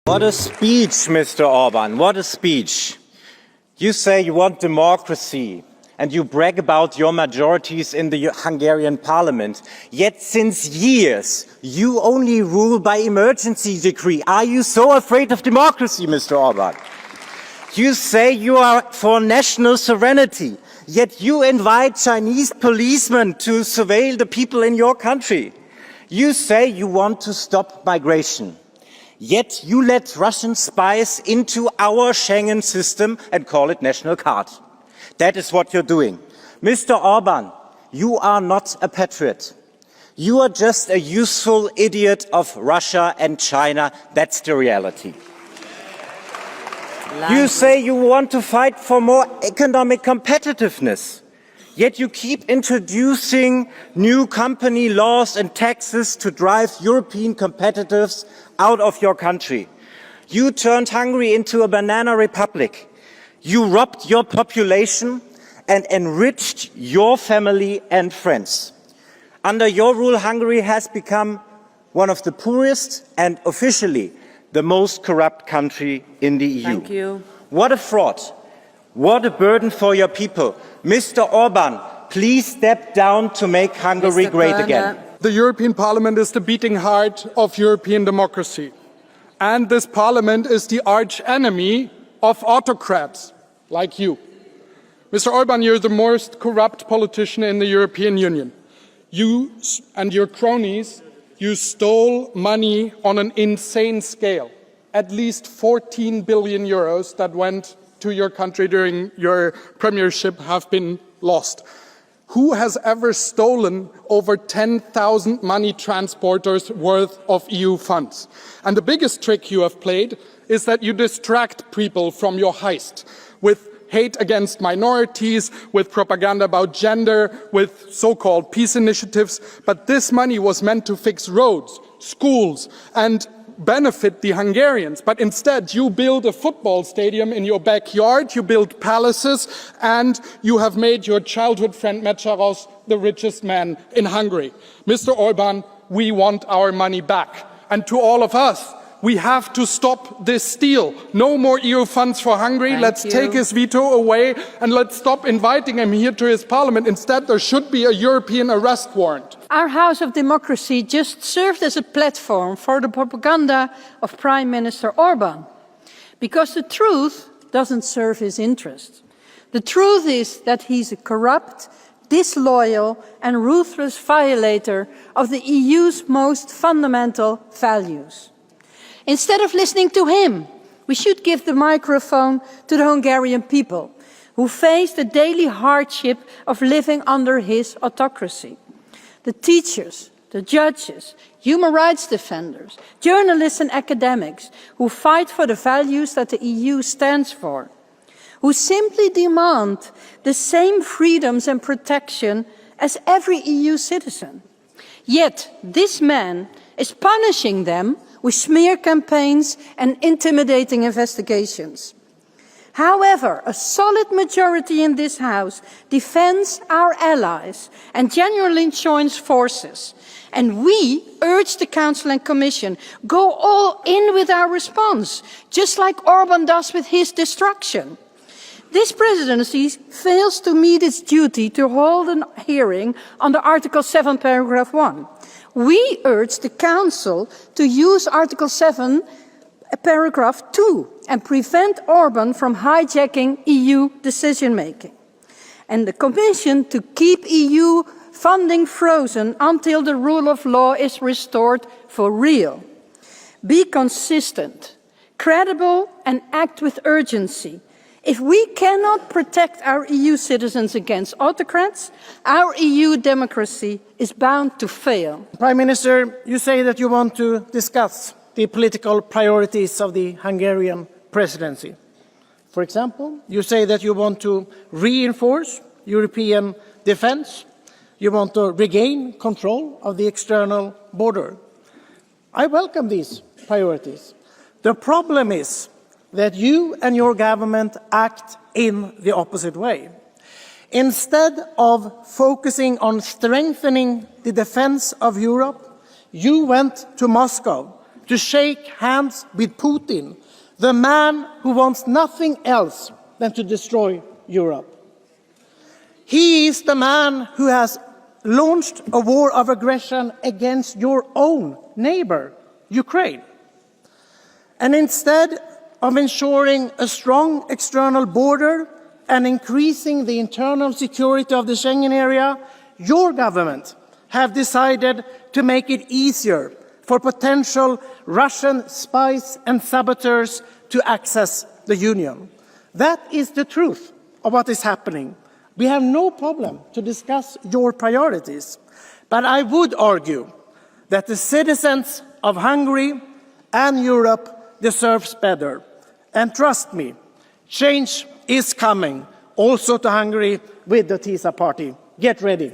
What a speech, Mr. Orban, what a speech. You say you want democracy and you brag about your majorities in the Hungarian parliament, yet since years you only rule by emergency decree. Are you so afraid of democracy, Mr. Orban? You say you are for national sovereignty, yet you invite Chinese policemen to surveil the people in your country. You say you want to stop migration, yet you let Russian spies into our Schengen system and call it national card. That is what you're doing. Mr. Orban, you are not a patriot. You are just a useful idiot of Russia and China. That's the reality. You say you want to fight for more economic competitiveness, yet you keep introducing new company laws and taxes to drive European competitors out of your country. You turned Hungary into a banana republic. You robbed your population and enriched your family and friends. Under your rule, Hungary has become one of the poorest and officially the most corrupt country in the EU. Thank you. What a fraud. What a burden for your people. Mr. Orban, please step down to make Hungary great again. The European Parliament is the beating heart of European democracy. And this Parliament is the arch enemy of autocrats like you. Mr. Orban, you're the most corrupt politician in the European Union. You and your cronies, you stole money on an insane scale. At least 14 billion euros that went to your country during your premiership have been lost. Who has ever stolen over 10,000 money transporters worth of EU funds? And the biggest trick you have played is that you distract people from your heist with hate against minorities, with propaganda about gender, with so-called peace initiatives. But this money was meant to fix roads, schools, and benefit the Hungarians. But instead, you build a football stadium in your backyard, you build palaces, and you have made your childhood friend Mecharos the richest man in Hungary. Mr. Orban, we want our money back. And to all of us, we have to stop this steal. No more EU funds for Hungary. Let's take his veto away and let's stop inviting him here to his parliament. Instead, there should be a European arrest warrant. Our House of Democracy just served as a platform for the propaganda of Prime Minister Orban. Because the truth doesn't serve his interests. The truth is that he's a corrupt, disloyal and ruthless violator of the EU's most fundamental values. Instead of listening to him, we should give the microphone to the Hungarian people who face the daily hardship of living under his autocracy. The teachers, the judges, human rights defenders, journalists and academics who fight for the values that the EU stands for, who simply demand the same freedoms and protection as every EU citizen. Yet this man is punishing them with smear campaigns and intimidating investigations. However, a solid majority in this House defends our allies and genuinely joins forces. And we urge the Council and Commission, go all in with our response, just like Orban does with his destruction. This presidency fails to meet its duty to hold a hearing under Article 7, paragraph 1. We urge the Council to use Article 7, paragraph 2 and prevent Orban from hijacking EU decision-making. And the Commission to keep EU funding frozen until the rule of law is restored for real. Be consistent, credible and act with urgency. If we cannot protect our EU citizens against autocrats, our EU democracy is bound to fail. Prime Minister, you say that you want to discuss the political priorities of the Hungarian presidency. For example, you say that you want to reinforce European defence, you want to regain control of the external border. I welcome these priorities. The problem is that you and your government act in the opposite way. Instead of focusing on strengthening the defense of Europe, you went to Moscow to shake hands with Putin, the man who wants nothing else than to destroy Europe. He is the man who has launched a war of aggression against your own neighbor, Ukraine. And instead of ensuring a strong external border and increasing the internal security of the Schengen area, your government have decided to make it easier for potential Russian spies and saboteurs to access the Union. That is the truth of what is happening. We have no problem to discuss your priorities, but I would argue that the citizens of Hungary and Europe deserves better. And trust me, change is coming, also to Hungary with the TISA party. Get ready.